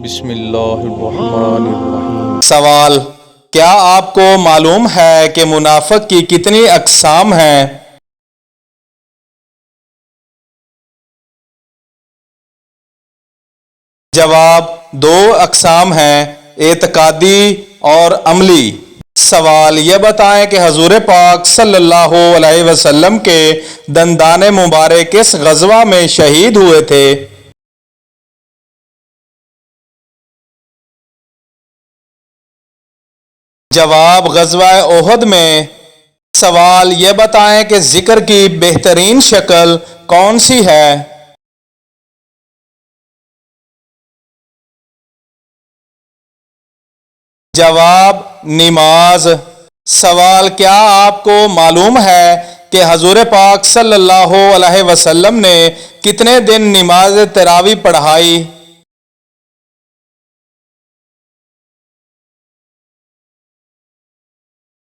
بسم اللہ الرحمن الرحیم۔ سوال: کیا آپ کو معلوم ہے کہ منافق کی کتنی اقسام ہیں؟ جواب: 2 اقسام ہیں، اعتقادی اور عملی۔ سوال: یہ بتائیں کہ حضور پاک صلی اللہ علیہ وسلم کے دندان مبارک کس غزوہ میں شہید ہوئے تھے؟ جواب: غزوہ احد میں۔ سوال: یہ بتائیں کہ ذکر کی بہترین شکل کون سی ہے؟ جواب: نماز۔ سوال: کیا آپ کو معلوم ہے کہ حضور پاک صلی اللہ علیہ وسلم نے کتنے دن نماز تراویح پڑھائی؟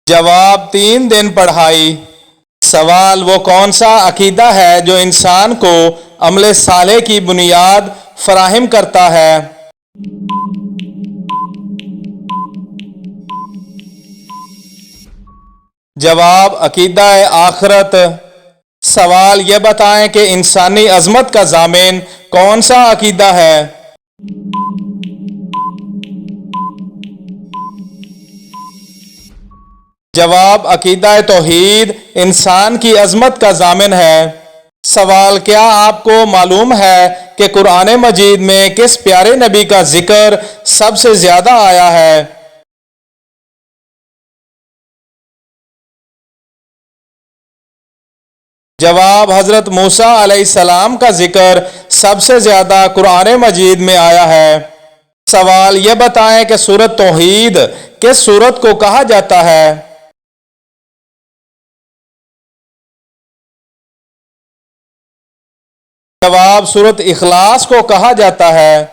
جواب: 3 دن پڑھائی۔ سوال: وہ کون سا عقیدہ ہے جو انسان کو عمل صالح کی بنیاد فراہم کرتا ہے؟ جواب: عقیدہ آخرت۔ سوال: یہ بتائیں کہ انسانی عظمت کا ضامن کون سا عقیدہ ہے؟ جواب: عقیدہ توحید انسان کی عظمت کا ضامن ہے۔ سوال: کیا آپ کو معلوم ہے کہ قرآن مجید میں کس پیارے نبی کا ذکر سب سے زیادہ آیا ہے؟ جواب: حضرت موسیٰ علیہ السلام کا ذکر سب سے زیادہ قرآن مجید میں آیا ہے۔ سوال: یہ بتائیں کہ سورۃ توحید کس سورت کو کہا جاتا ہے؟ جواب: سورۃ اخلاص کو کہا جاتا ہے۔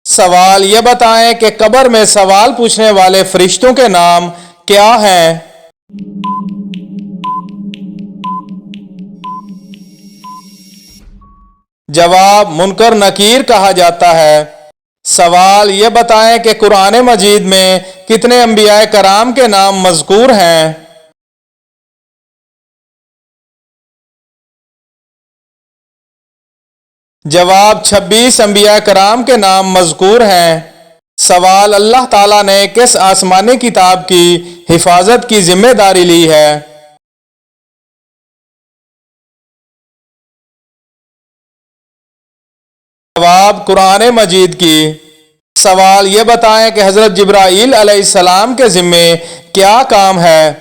سوال: یہ بتائیں کہ قبر میں سوال پوچھنے والے فرشتوں کے نام کیا ہیں؟ جواب: منکر نکیر کہا جاتا ہے۔ سوال: یہ بتائیں کہ قرآن مجید میں کتنے انبیاء کرام کے نام مذکور ہیں؟ جواب: 26 انبیاء کرام کے نام مذکور ہیں۔ سوال: اللہ تعالیٰ نے کس آسمانی کتاب کی حفاظت کی ذمہ داری لی ہے؟ جواب: قرآن مجید کی۔ سوال: یہ بتائیں کہ حضرت جبرائیل علیہ السلام کے ذمے کیا کام ہے؟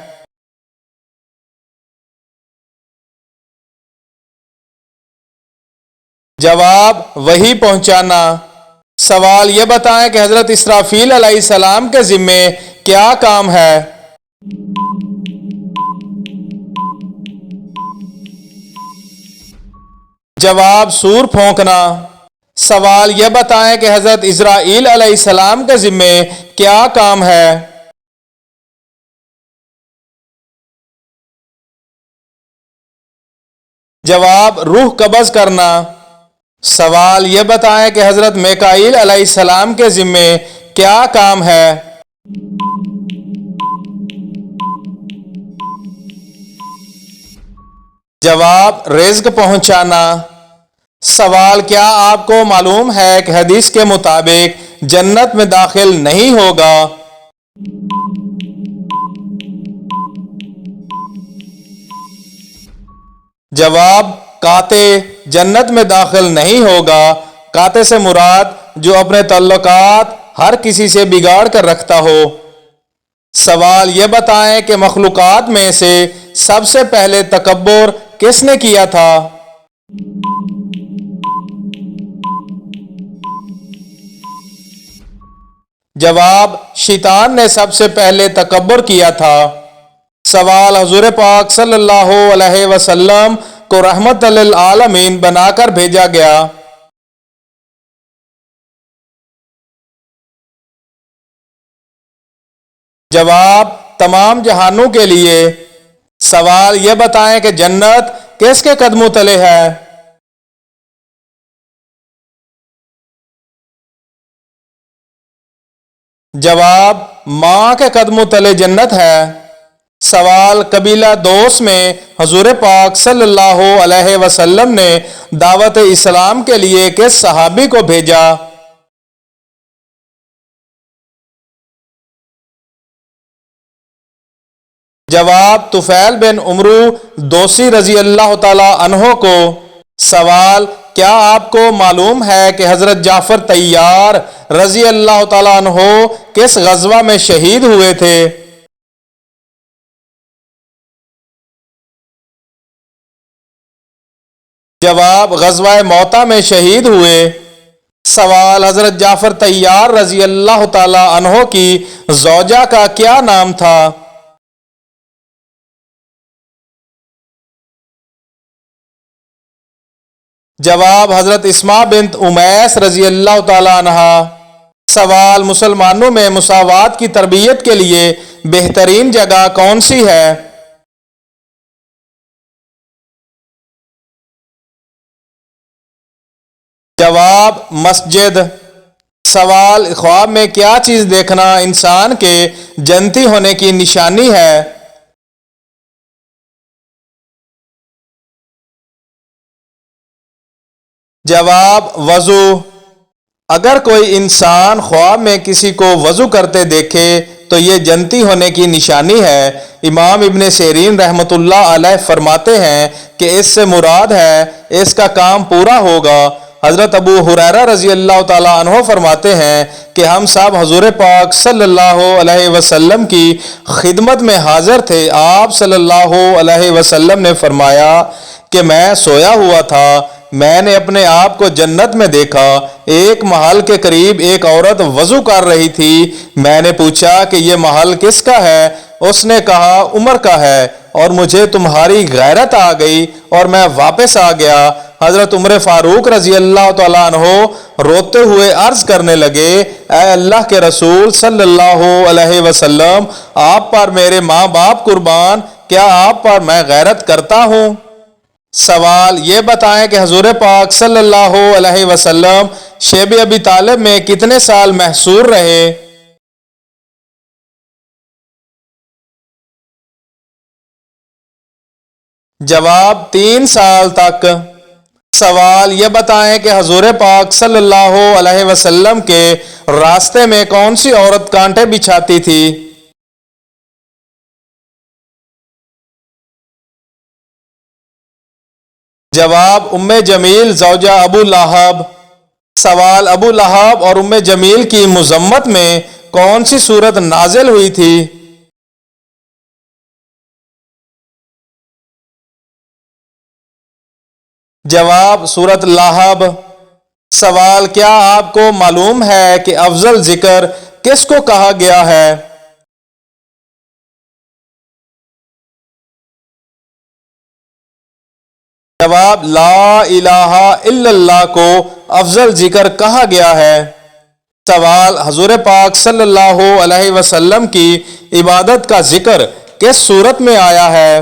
جواب: وحی پہنچانا۔ سوال: یہ بتائیں کہ حضرت اسرافیل علیہ السلام کے ذمے کیا کام ہے؟ جواب: سور پھونکنا۔ سوال: یہ بتائیں کہ حضرت اسرائیل علیہ السلام کے ذمے کیا کام ہے؟ جواب: روح قبض کرنا۔ سوال: یہ بتائیں کہ حضرت میکائیل علیہ السلام کے ذمے کیا کام ہے؟ جواب: رزق پہنچانا۔ سوال: کیا آپ کو معلوم ہے کہ حدیث کے مطابق جنت میں داخل نہیں ہوگا؟ جواب: قاطع جنت میں داخل نہیں ہوگا۔ قاطع سے مراد جو اپنے تعلقات ہر کسی سے بگاڑ کر رکھتا ہو۔ سوال: یہ بتائیں کہ مخلوقات میں سے سب سے پہلے تکبر کس نے کیا تھا؟ جواب: شیطان نے سب سے پہلے تکبر کیا تھا۔ سوال: حضور پاک صلی اللہ علیہ وسلم کو رحمت للعالمین بنا کر بھیجا گیا۔ جواب: تمام جہانوں کے لیے۔ سوال: یہ بتائیں کہ جنت کس کے قدموں تلے ہے؟ جواب ماں کے قدموں تلے جنت ہے۔ سوال قبیلہ دوس میں حضور پاک صلی اللہ علیہ وسلم نے دعوت اسلام کے لیے کس صحابی کو بھیجا؟ جواب طفیل بن عمرو دوسی رضی اللہ تعالی عنہ کو۔ سوال کیا آپ کو معلوم ہے کہ حضرت جعفر طیار رضی اللہ تعالی عنہ کس غزوہ میں شہید ہوئے تھے؟ جواب غزوہ موتا میں شہید ہوئے۔ سوال حضرت جعفر طیار رضی اللہ تعالی عنہ کی زوجہ کا کیا نام تھا؟ جواب حضرت اسماء بنت امیس رضی اللہ تعالی عنہ۔ سوال مسلمانوں میں مساوات کی تربیت کے لیے بہترین جگہ کون سی ہے؟ جواب مسجد۔ سوال خواب میں کیا چیز دیکھنا انسان کے جنتی ہونے کی نشانی ہے؟ جواب وضو۔ اگر کوئی انسان خواب میں کسی کو وضو کرتے دیکھے تو یہ جنتی ہونے کی نشانی ہے۔ امام ابن سیرین رحمۃ اللہ علیہ فرماتے ہیں کہ اس سے مراد ہے اس کا کام پورا ہوگا۔ حضرت ابو ہریرہ رضی اللہ تعالی عنہ فرماتے ہیں کہ ہم سب حضور پاک صلی اللہ علیہ وسلم کی خدمت میں حاضر تھے۔ آپ صلی اللہ علیہ وسلم نے فرمایا کہ میں سویا ہوا تھا، میں نے اپنے آپ کو جنت میں دیکھا، ایک محل کے قریب ایک عورت وضو کر رہی تھی، میں نے پوچھا کہ یہ محل کس کا ہے؟ اس نے کہا عمر کا ہے، اور مجھے تمہاری غیرت آ گئی اور میں واپس آ گیا۔ حضرت عمر فاروق رضی اللہ تعالیٰ عنہ روتے ہوئے عرض کرنے لگے، اے اللہ کے رسول صلی اللہ علیہ وسلم، آپ پر میرے ماں باپ قربان، کیا آپ پر میں غیرت کرتا ہوں؟ سوال یہ بتائیں کہ حضور پاک صلی اللہ علیہ وسلم شیب ابی طالب میں کتنے سال محصور رہے؟ جواب 3 سال تک۔ سوال یہ بتائیں کہ حضور پاک صلی اللہ علیہ وسلم کے راستے میں کون سی عورت کانٹے بچھاتی تھی؟ جواب ام جمیل زوجہ ابو لہب۔ سوال ابو لہب اور ام جمیل کی مذمت میں کون سی صورت نازل ہوئی تھی؟ جواب سورۃ لہب۔ سوال کیا آپ کو معلوم ہے کہ افضل ذکر کس کو کہا گیا ہے؟ جواب لا الہ الا اللہ کو افضل ذکر کہا گیا ہے۔ سوال حضور پاک صلی اللہ علیہ وسلم کی عبادت کا ذکر کس صورت میں آیا ہے؟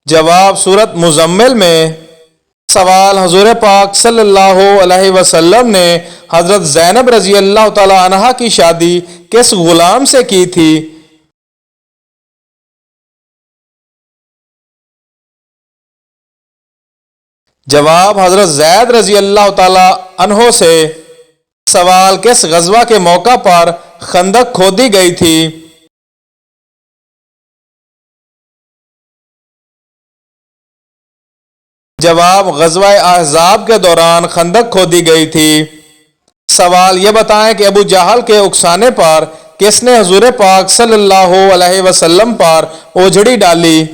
جواب سورۃ مزمل میں۔ سوال حضور پاک صلی اللہ علیہ وسلم نے حضرت زینب رضی اللہ تعالی عنہا کی شادی کس غلام سے کی تھی؟ جواب حضرت زید رضی اللہ تعالی عنہ سے۔ سوال کس غزوہ کے موقع پر خندق کھودی گئی تھی؟ جواب غزوہ احزاب کے دوران خندق کھودی گئی تھی۔ سوال یہ بتائیں کہ ابو جہل کے اکسانے پر کس نے حضور پاک صلی اللہ علیہ وسلم پر اوجھڑی ڈالی؟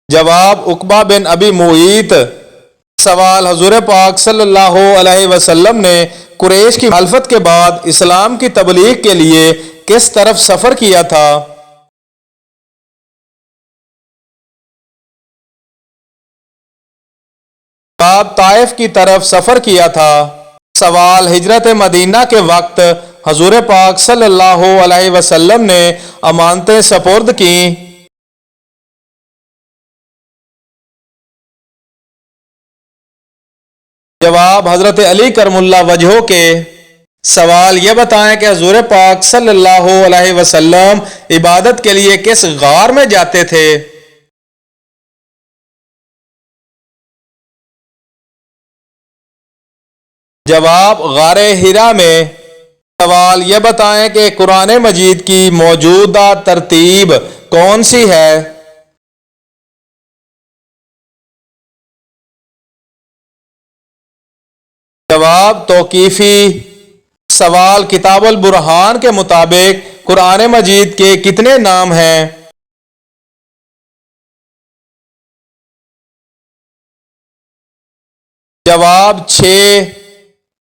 جواب عقبہ بن ابی معیط۔ سوال حضور پاک صلی اللہ علیہ وسلم نے قریش کی مخالفت کے بعد اسلام کی تبلیغ کے لیے کس طرف سفر کیا تھا؟ جواب طائف کی طرف سفر کیا تھا۔ سوال ہجرت مدینہ کے وقت حضور پاک صلی اللہ علیہ وسلم نے امانتیں سپرد کی۔ جواب حضرت علی کرم اللہ وجہہ کے سوال یہ بتائیں کہ حضور پاک صلی اللہ علیہ وسلم عبادت کے لیے کس غار میں جاتے تھے؟ جواب غار حرا میں۔ سوال یہ بتائیں کہ قرآن مجید کی موجودہ ترتیب کون سی ہے؟ جواب توقیفی۔ سوال کتاب البرہان کے مطابق قرآن مجید کے کتنے نام ہیں؟ جواب 6۔